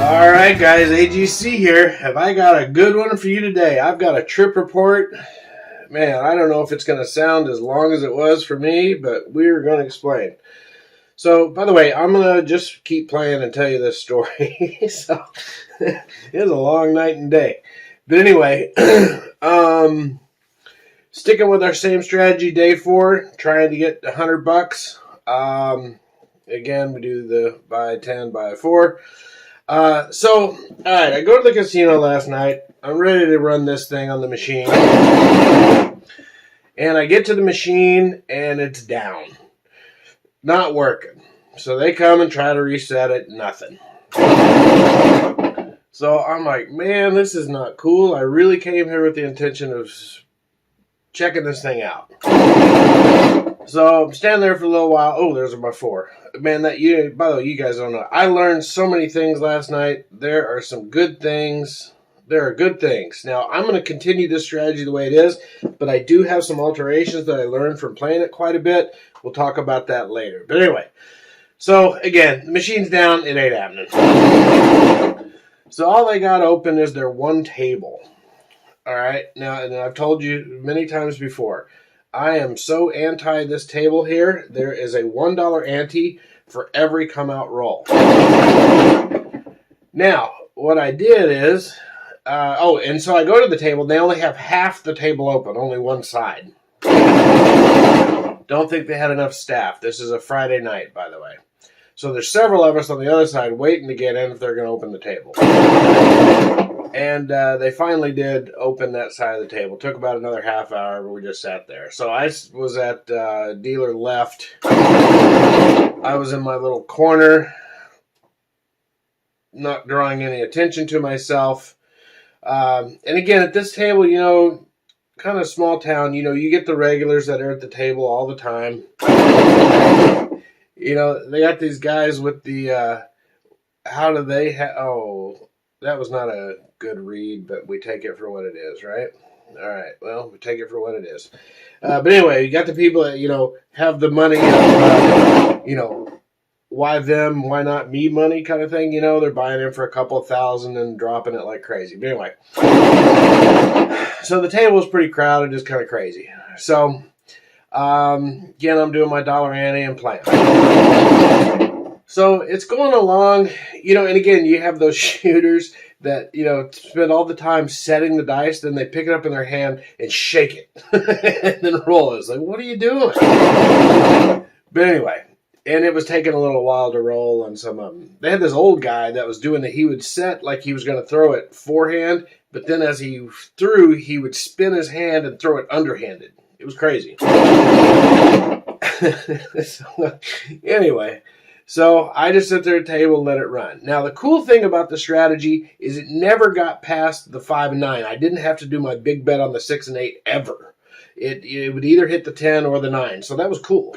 Alright guys, AGC here. Have I got a good one for you today? I've got a trip report. Man, I don't know if it's going to sound as long as it was for me, but we're going to explain. So, by the way, I'm going to just keep playing and tell you this story. So, it was a long night and day. But anyway, sticking with our same strategy, day 4, trying to get $100. Again, we do the buy 10, buy 4. Alright, I go to the casino last night. I'm ready to run this thing on the machine. And I get to the machine, and it's down. Not working. So they come and try to reset it. Nothing. So I'm like, man, this is not cool. I really came here with the intention of checking this thing out. So I'm standing there for a little while. Oh, there's my 4. Man, by the way, you guys don't know. I learned so many things last night. There are some good things. There are good things. Now, I'm going to continue this strategy the way it is, but I do have some alterations that I learned from playing it quite a bit. We'll talk about that later. But anyway, so again, the machine's down. It ain't happening. So all they got open is their one table. All right. Now, and I've told you many times before, I am so anti this table here. There is a $1 ante for every come out roll. Now, what I did is, and so I go to the table. They only have half the table open, only one side. Don't think they had enough staff. This is a Friday night, by the way. So there's several of us on the other side waiting to get in if they're going to open the table. And they finally did open that side of the table. Took about another half hour, but we just sat there. So I was at dealer left. I was in my little corner, not drawing any attention to myself. And again, at this table, you know, kind of small town, you know, you get the regulars that are at the table all the time. You know, they got these guys with the, how do they that was not a good read, but we take it for what it is, right? All right, well, we take it for what it is. But anyway, you got the people that, you know, have the money, you know, why them, why not me money kind of thing, you know. They're buying in for a couple of thousand and dropping it like crazy. But anyway, so the table was pretty crowded, just kind of crazy. So, again, I'm doing my dollar ante and playing. So it's going along, you know, and again, you have those shooters that, you know, spend all the time setting the dice, then they pick it up in their hand and shake it and then roll it. It's like, what are you doing? But anyway, and it was taking a little while to roll on some of them. They had this old guy that was doing that. He would set like he was going to throw it forehand, but then as he threw, he would spin his hand and throw it underhanded. It was crazy. So, anyway. So I just sit there at the table and let it run. Now, the cool thing about the strategy is it never got past the 5 and 9. I didn't have to do my big bet on the 6 and 8 ever. It would either hit the 10 or the 9. So that was cool.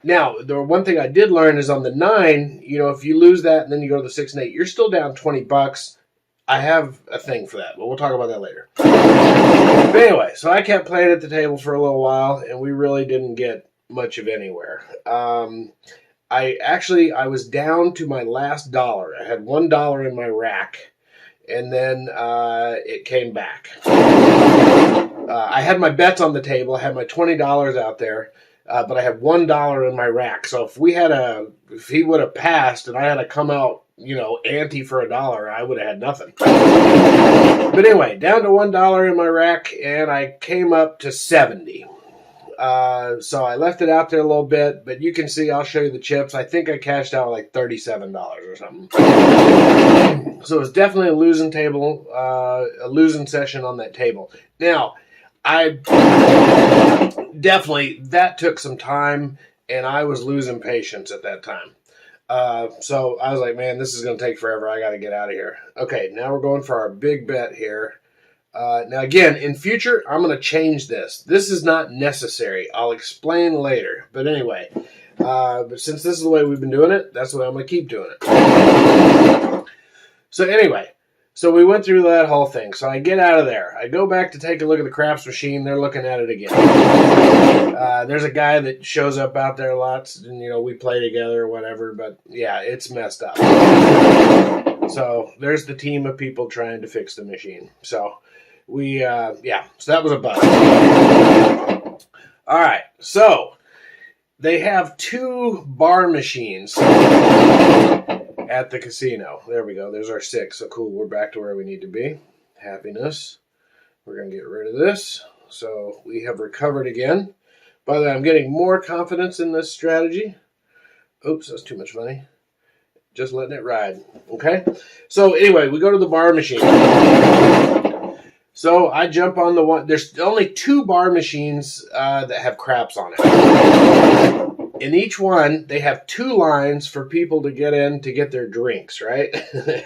Now, the one thing I did learn is on the 9, you know, if you lose that and then you go to the 6 and 8, you're still down $20. I have a thing for that, but we'll talk about that later. But anyway, so I kept playing at the table for a little while, and we really didn't get much of anywhere. I was down to my last dollar. I had $1 in my rack, and then it came back. I had my bets on the table. I had my $20 out there, but I had $1 in my rack. So if he would have passed and I had to come out, you know, ante for $1, I would have had nothing. But anyway, down to $1 in my rack, and I came up to 70. So I left it out there a little bit, but you can see, I'll show you the chips. I think I cashed out like $37 or something. So it was definitely a losing table, a losing session on that table. Now, that took some time, and I was losing patience at that time. So I was like, man, this is going to take forever. I got to get out of here. Okay, now we're going for our big bet here. Now, again, in future, I'm going to change this. This is not necessary. I'll explain later. But anyway, but since this is the way we've been doing it, that's the way I'm going to keep doing it. So anyway, so we went through that whole thing. So I get out of there. I go back to take a look at the craps machine. They're looking at it again. There's a guy that shows up out there lots, and, you know, we play together or whatever. But, yeah, it's messed up. So there's the team of people trying to fix the machine. So we, yeah, so that was a bust. All right, so they have 2 bar machines at the casino. There we go. There's our 6. So cool. We're back to where we need to be. Happiness. We're going to get rid of this. So we have recovered again. By the way, I'm getting more confidence in this strategy. Oops, that's too much money. Just letting it ride. Okay. So anyway, we go to the bar machine. So I jump on the one. There's only 2 bar machines that have craps on it. In each one, they have 2 lines for people to get in to get their drinks, right?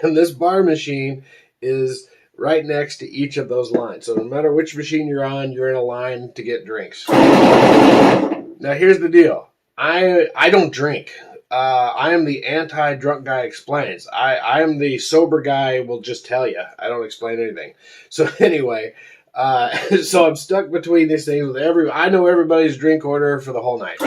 And this bar machine is right next to each of those lines. So no matter which machine you're on, you're in a line to get drinks. Now here's the deal. I don't drink. I am the anti-drunk guy explains. I am the sober guy will just tell you. I don't explain anything. So anyway, so I'm stuck between these things with I know everybody's drink order for the whole night.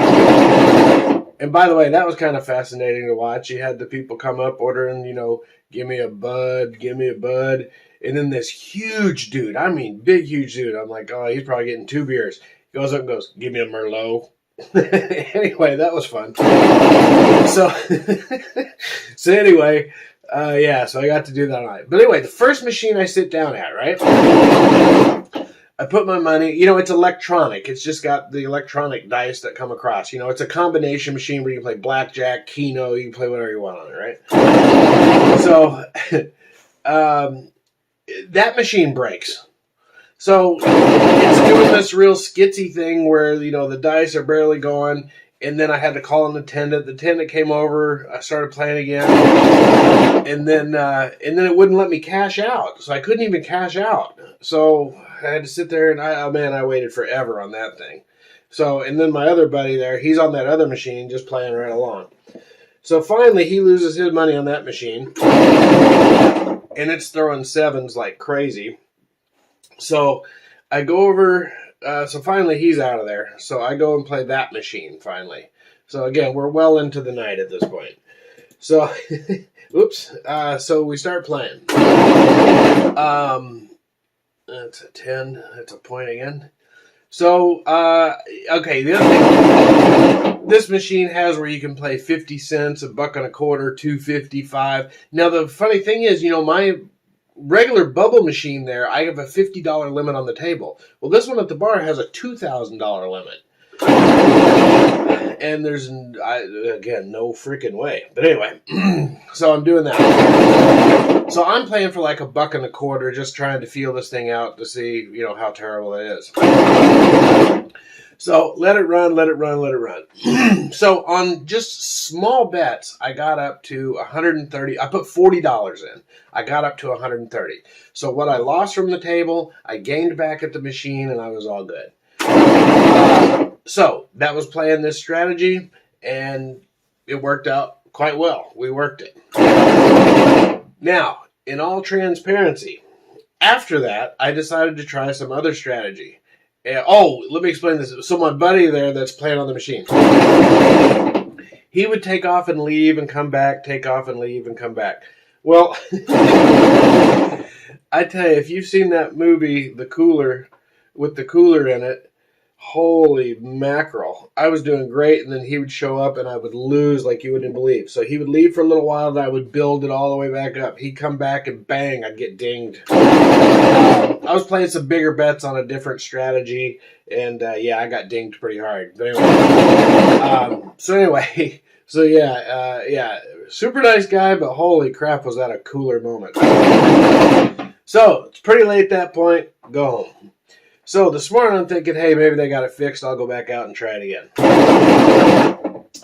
And by the way, that was kind of fascinating to watch. You had the people come up ordering, you know, give me a bud, give me a bud. And then this huge dude, I mean, big, huge dude. I'm like, oh, he's probably getting 2 beers. He goes up and goes, give me a Merlot. Anyway, that was fun. So anyway, yeah, so I got to do that all night. But anyway, the first machine I sit down at, right? I put my money, you know, it's electronic. It's just got the electronic dice that come across. You know, it's a combination machine where you can play blackjack, Keno, you can play whatever you want on it, right? So, that machine breaks. So it's doing this real skitsy thing where, you know, the dice are barely going. And then I had to call an attendant. The attendant came over. I started playing again. And then it wouldn't let me cash out. So I couldn't even cash out. So I had to sit there and I waited forever on that thing. So, and then my other buddy there, he's on that other machine just playing right along. So finally he loses his money on that machine. And it's throwing 7s like crazy. So I go over, so finally he's out of there. So I go and play that machine finally. So again, we're well into the night at this point. So, oops. So we start playing. That's a 10. That's a point again. So, okay, the other thing, this machine has where you can play 50 cents, $1.25, $2.55. Now, the funny thing is, you know, my regular bubble machine there, I have a $50 limit on the table. Well, this one at the bar has a $2,000 limit. And there's, again, no freaking way. But anyway, so I'm doing that. So I'm playing for like $1.25, just trying to feel this thing out to see, you know, how terrible it is. So let it run, let it run, let it run. So on just small bets, I got up to 130. I put $40 in. I got up to 130. So what I lost from the table, I gained back at the machine, and I was all good. So that was playing this strategy, and it worked out quite well. We worked it. Now, in all transparency, after that, I decided to try some other strategy. Let me explain this. So my buddy there that's playing on the machine, he would take off and leave and come back, take off and leave and come back. Well, I tell you, if you've seen that movie, The Cooler, with the cooler in it, holy mackerel. I was doing great, and then he would show up, and I would lose like you wouldn't believe. So he would leave for a little while, and I would build it all the way back up. He'd come back, and bang, I'd get dinged. I was playing some bigger bets on a different strategy, and yeah, I got dinged pretty hard. But anyway, yeah, super nice guy, but holy crap, was that a cooler moment. So it's pretty late at that point. Go home. So this morning I'm thinking, hey, maybe they got it fixed. I'll go back out and try it again.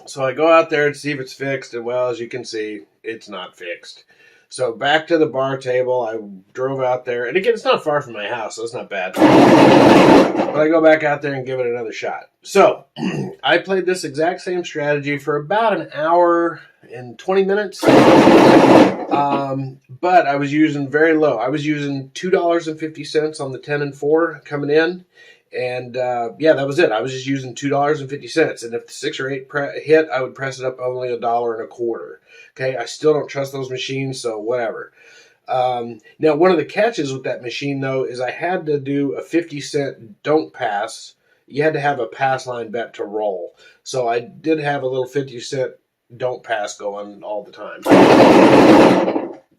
So I go out there and see if it's fixed. And well, as you can see, it's not fixed. So back to the bar table. I drove out there. And again, it's not far from my house, so it's not bad. But I go back out there and give it another shot. So I played this exact same strategy for about an hour and 20 minutes. But I was using very low. I was using $2.50 on the 10 and 4 coming in. And yeah, that was it. I was just using $2.50. And if the 6 or 8 hit, I would press it up only $1.25. Okay, I still don't trust those machines, so whatever. Now, one of the catches with that machine, though, is I had to do a 50-cent don't pass. You had to have a pass line bet to roll. So I did have a little 50-cent don't pass going all the time.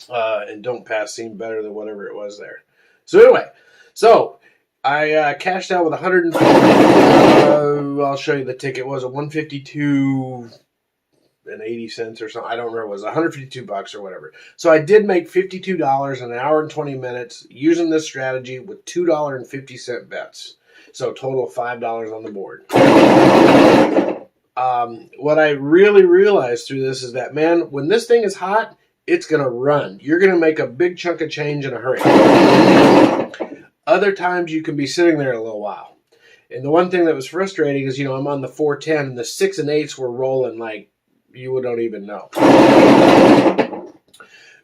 And don't pass seemed better than whatever it was there. So anyway, I cashed out with 100. I'll show you the ticket. It was a 152 and 80 cents or something. I don't remember. It was $152 or whatever. So I did make $52 in an hour and 20 minutes using this strategy with $2.50 bets. So total of $5 on the board. What I really realized through this is that, man, when this thing is hot, it's going to run. You're going to make a big chunk of change in a hurry. Other times you can be sitting there a little while. And the one thing that was frustrating is, I'm on the 410 and the 6 and 8s were rolling like you don't even know.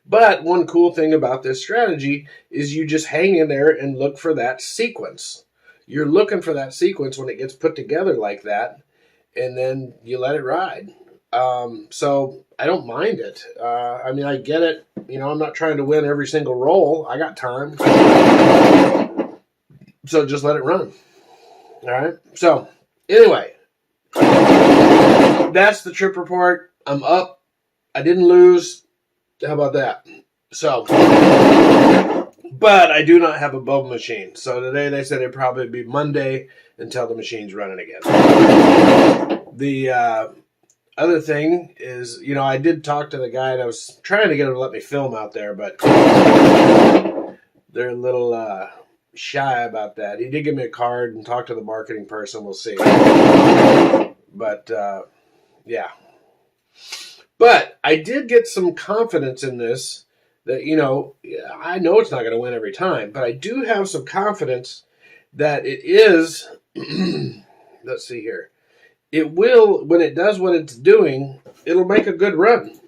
But one cool thing about this strategy is you just hang in there and look for that sequence. You're looking for that sequence when it gets put together like that, and then you let it ride. So I don't mind it. I get it. I'm not trying to win every single roll. I got time. So just let it run. All right. So anyway, that's the trip report. I'm up. I didn't lose. How about that? So, but I do not have a boba machine. So today they said it'd probably be Monday until the machine's running again. The other thing is, I did talk to the guy, and I was trying to get him to let me film out there, but they're a little shy about that. He did give me a card and talk to the marketing person. We'll see. But, yeah. But I did get some confidence in this that, I know it's not going to win every time, but I do have some confidence that it is, let's see here. It will, when it does what it's doing, it'll make a good run.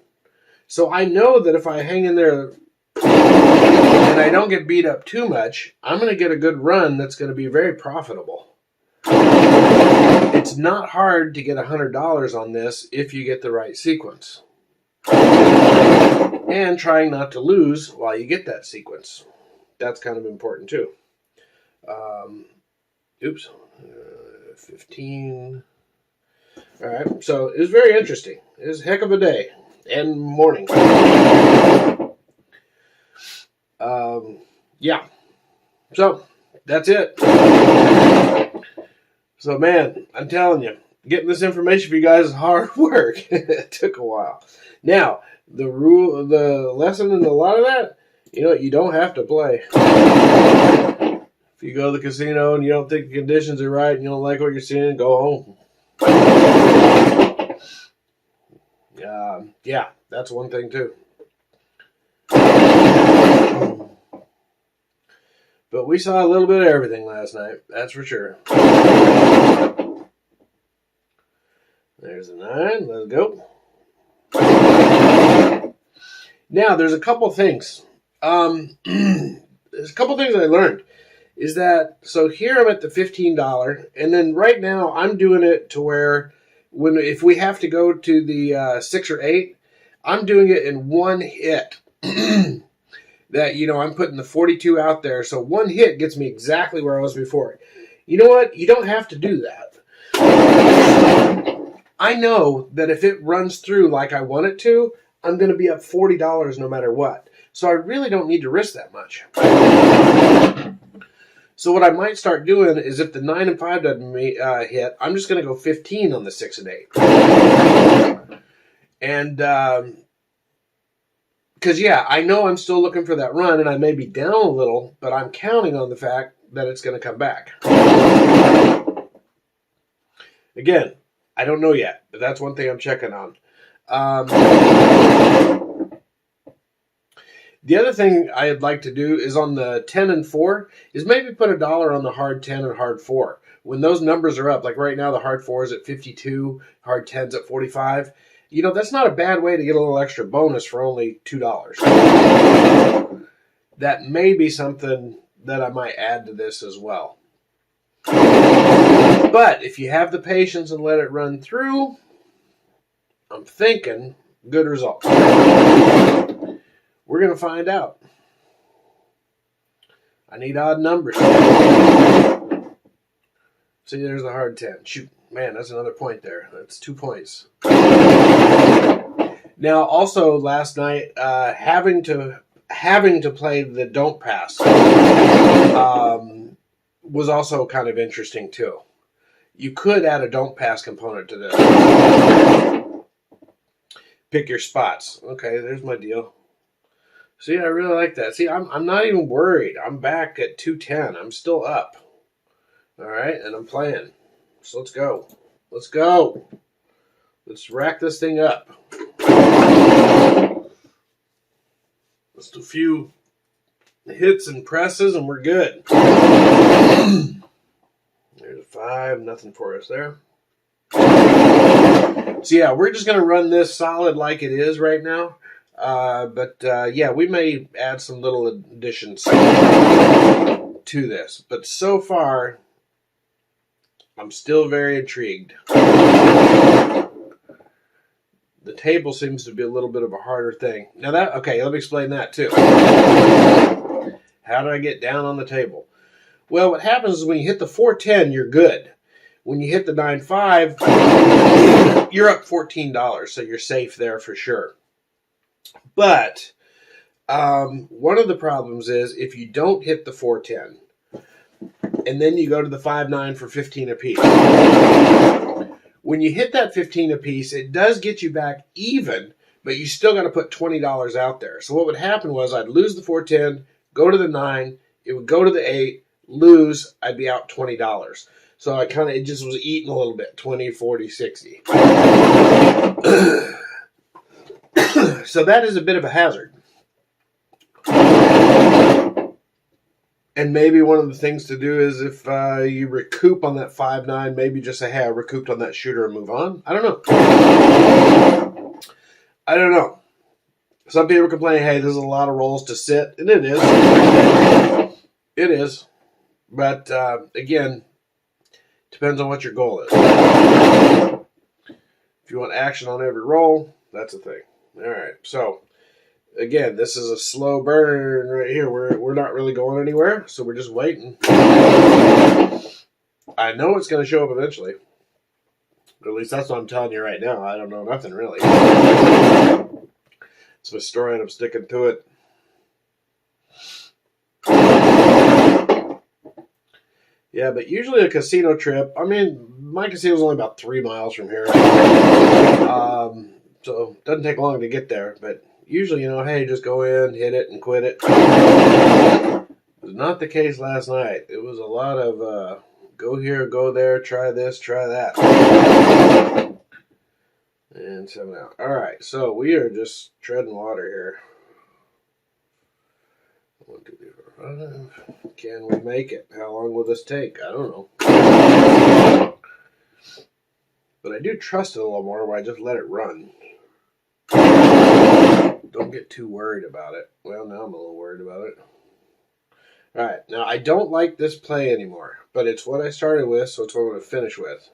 So I know that if I hang in there and I don't get beat up too much, I'm going to get a good run that's going to be very profitable. It's not hard to get $100 on this if you get the right sequence. And trying not to lose while you get that sequence. That's kind of important too. 15. All right, so it was very interesting. It was a heck of a day and morning. Yeah, so that's it. So, man, I'm telling you, getting this information for you guys is hard work. It took a while. Now, the lesson in a lot of that, you don't have to play. If you go to the casino and you don't think the conditions are right and you don't like what you're seeing, go home. Yeah, that's one thing too. But we saw a little bit of everything last night, that's for sure. There's a 9, let's go. Now, there's a couple things. There's a couple things I learned. Is that, so here I'm at the $15, and then right now I'm doing it to where if we have to go to the 6 or 8, I'm doing it in one hit. That, I'm putting the 42 out there, so one hit gets me exactly where I was before. You know what? You don't have to do that. I know that if it runs through like I want it to, I'm going to be up $40 no matter what. So I really don't need to risk that much. So what I might start doing is if the 9 and 5 doesn't hit, I'm just going to go 15 on the 6 and 8. And because, yeah, I know I'm still looking for that run, and I may be down a little, but I'm counting on the fact that it's going to come back. Again, I don't know yet, but that's one thing I'm checking on. The other thing I'd like to do is on the 10 and 4 is maybe put $1 on the hard 10 and hard 4. When those numbers are up, like right now the hard 4 is at 52, hard 10's at 45. That's not a bad way to get a little extra bonus for only $2. That may be something that I might add to this as well. But if you have the patience and let it run through, I'm thinking good results. We're going to find out. I need odd numbers. See, there's the hard 10. Shoot, man, that's another point there. That's 2 points. Now, also last night, having to play the don't pass was also kind of interesting too. You could add a don't pass component to this. Pick your spots. Okay, there's my deal. See, I really like that. See, I'm not even worried. I'm back at 210. I'm still up. All right, and I'm playing. So let's go. Let's go. Let's rack this thing up. Just a few hits and presses, and we're good. There's a 5. Nothing for us there. So yeah, we're just going to run this solid like it is right now. Yeah, we may add some little additions to this. But so far, I'm still very intrigued. The table seems to be a little bit of a harder thing. Now okay, let me explain that too. How did I get down on the table? Well, what happens is when you hit the 410, you're good. When you hit the 9.5, you're up $14, so you're safe there for sure. But one of the problems is if you don't hit the 410, and then you go to the 5.9 for 15 apiece. When you hit that 15 apiece, it does get you back even, but you still got to put $20 out there. So what would happen was I'd lose the 410, go to the 9, it would go to the 8, lose, I'd be out $20. So it just was eating a little bit, 20, 40, 60. So that is a bit of a hazard. And maybe one of the things to do is if you recoup on that 5.9, maybe just say, hey, I recouped on that shooter and move on. I don't know. Some people complain, hey, there's a lot of rolls to sit. And it is. It is. But, again, depends on what your goal is. If you want action on every roll, that's a thing. All right. So, again, this is a slow burn right here. We're not really going anywhere, so we're just waiting. I know it's going to show up eventually. At least that's what I'm telling you right now. I don't know nothing really. It's my story and I'm sticking to it. Yeah, but usually a casino trip, I mean, my casino's only about 3 miles from here. So it doesn't take long to get there, but usually, hey, just go in, hit it, and quit it. It was not the case last night. It was a lot of go here, go there, try this, try that. And 7 out. All right, so we are just treading water here. 1, 2, 3, 4, 5. Can we make it? How long will this take? I don't know. But I do trust it a little more where I just let it run. Don't get too worried about it. Well, now I'm a little worried about it. All right, now I don't like this play anymore, but it's what I started with, so it's what I'm going to finish with.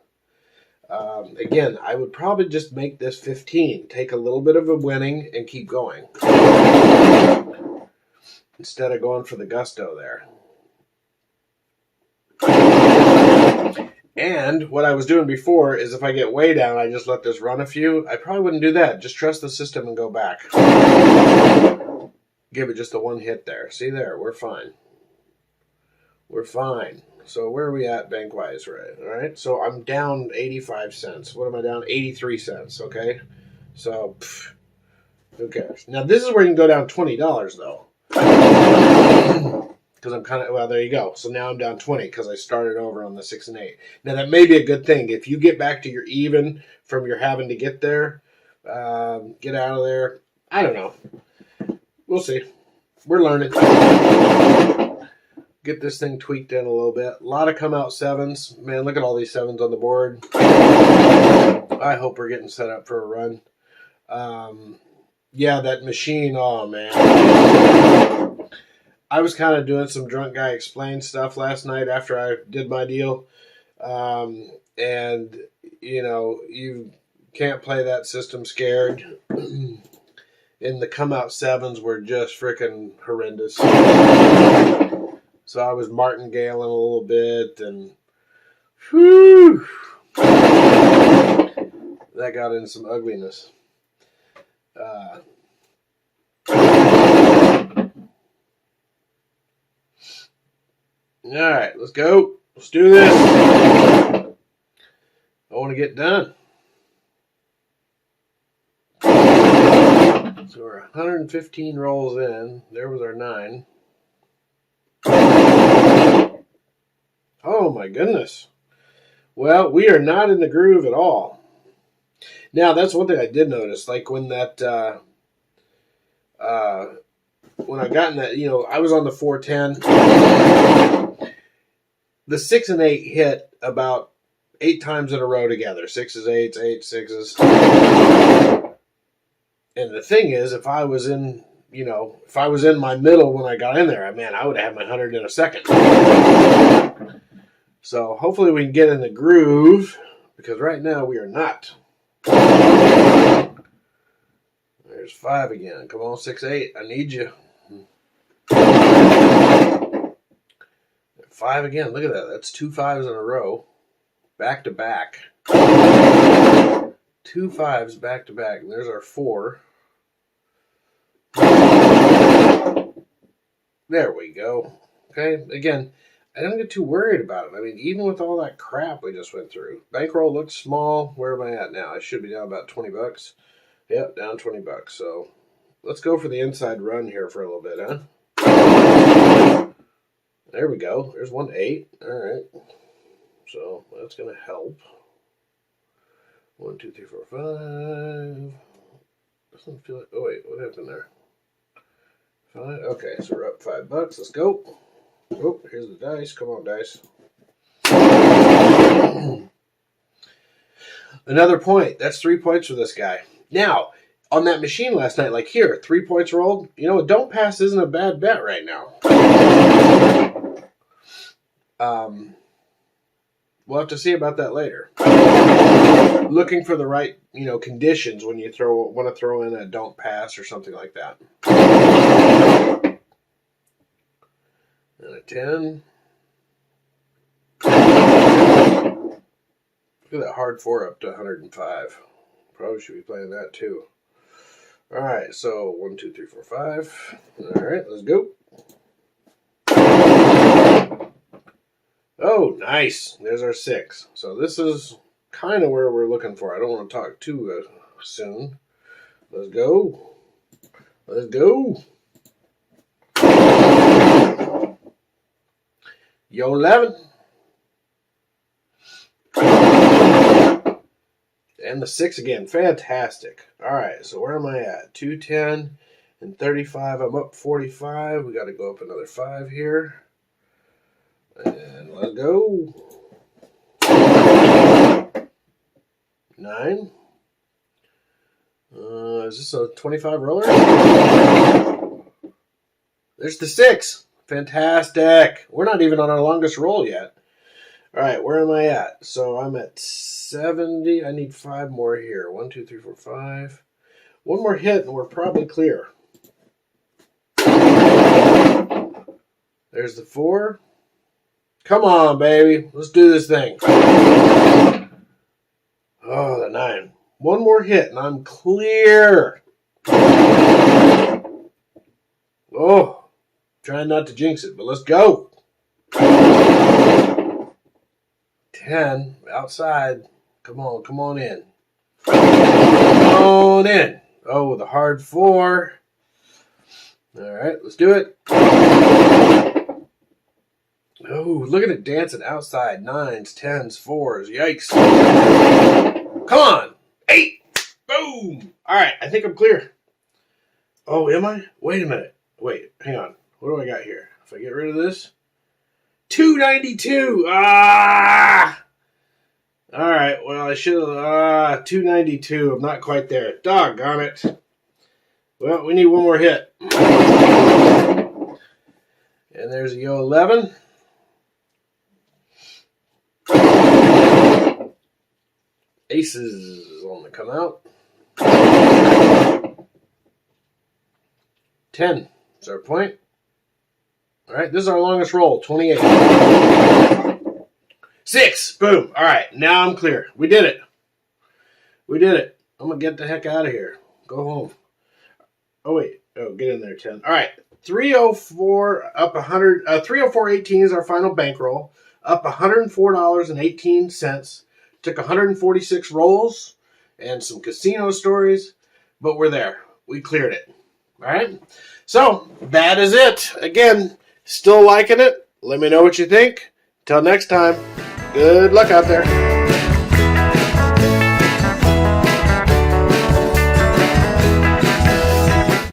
Again, I would probably just make this 15. Take a little bit of a winning and keep going. Instead of going for the gusto there. And what I was doing before is if I get way down, I just let this run a few. I probably wouldn't do that. Just trust the system and go back. Give it just a 1 hit there. See there, we're fine. We're fine. So where are we at bank-wise, right? All right, so I'm down 85 cents. What am I down? 83 cents, okay? So, who cares? Now, this is where you can go down $20, though. Because I'm well, there you go. So now I'm down 20 because I started over on the 6 and 8. Now, that may be a good thing. If you get back to your even from your having to get there, get out of there, I don't know. We'll see. We're learning. Get this thing tweaked in a little bit. A lot of come out 7s. Man, look at all these 7s on the board. I hope we're getting set up for a run. Yeah, that machine, oh man. I was kind of doing some drunk guy explain stuff last night after I did my deal. And, you know, you can't play that system scared. And the come out sevens were just freaking horrendous. So I was martingaling a little bit, and whew, that got into some ugliness. All right, let's go. Let's do this. I want to get done. So we're 115 rolls in. There was our 9. Oh my goodness. Well, we are not in the groove at all. Now, that's one thing I did notice. Like when that, when I got in that, you know, I was on the 410. The 6 and 8 hit about 8 times in a row together. 6s, 8s, 8s, 6s. And the thing is, if I was in, you know, if I was in my middle when I got in there, man, I would have had my 100 in a second. So hopefully we can get in the groove, because right now we are not. There's 5 again. Come on, 6, 8. I need you. 5 again. Look at that. That's 2 5s in a row. Back to back. 2 5s back to back. And there's our 4. There we go. Okay. Again, I don't get too worried about it. I mean, even with all that crap we just went through. Bankroll looks small. Where am I at now? I should be down about 20 bucks. Yep, down 20 bucks. So let's go for the inside run here for a little bit, huh? There we go. There's 1 8. All right. So that's going to help. 1, 2, 3, 4, 5. Doesn't feel like. Oh wait, what happened there? 5. Okay, so we're up 5 bucks. Let's go. Oh, here's the dice. Come on, dice. Another point. That's 3 points for this guy. Now, on that machine last night, like here, 3 points rolled. You know, a don't pass isn't a bad bet right now. We'll have to see about that later. Looking for the right, you know, conditions when you want to throw in a don't pass or something like that. And a 10. Look at that hard 4 up to 105. Probably should be playing that too. All right, so 1, 2, 3, 4, 5. All right, let's go. Oh, nice. There's our 6. So this is kind of where we're looking for. I don't want to talk too soon. Let's go. Let's go. Yo, 11. And the 6 again. Fantastic. All right, so where am I at? 210 and 35. I'm up 45. We got to go up another 5 here. And let's go. 9. Is this a 25 roller? There's the 6. Fantastic. We're not even on our longest roll yet. All right, where am I at? So I'm at 70. I need 5 more here. 1, 2, 3, 4, 5. One more hit and we're probably clear. There's the 4. Come on, baby. Let's do this thing. Oh, the 9. One more hit and I'm clear. Oh, trying not to jinx it, but let's go. 10 outside. Come on, come on in. Come on in. Oh, the hard 4. All right, let's do it. Oh, look at it dancing outside. 9s, 10s, 4s. Yikes. Come on. 8. Boom. All right, I think I'm clear. Oh, am I? Wait a minute. Wait, hang on. What do I got here? If I get rid of this. 292. Ah. All right, well, I should have. 292. I'm not quite there. Doggone it. Well, we need one more hit. And there's a yo 11. Aces only come out. 10 is our point. All right, this is our longest roll, 28. 6, boom. All right, now I'm clear. We did it. We did it. I'm going to get the heck out of here. Go home. Oh, wait. Oh, get in there, 10. All right, 304 up 100. 304.18 is our final bankroll. Up $104.18. Took 146 rolls and some casino stories, but we're there. We cleared it. All right. So that is it. Again, still liking it? Let me know what you think. Till next time, good luck out there.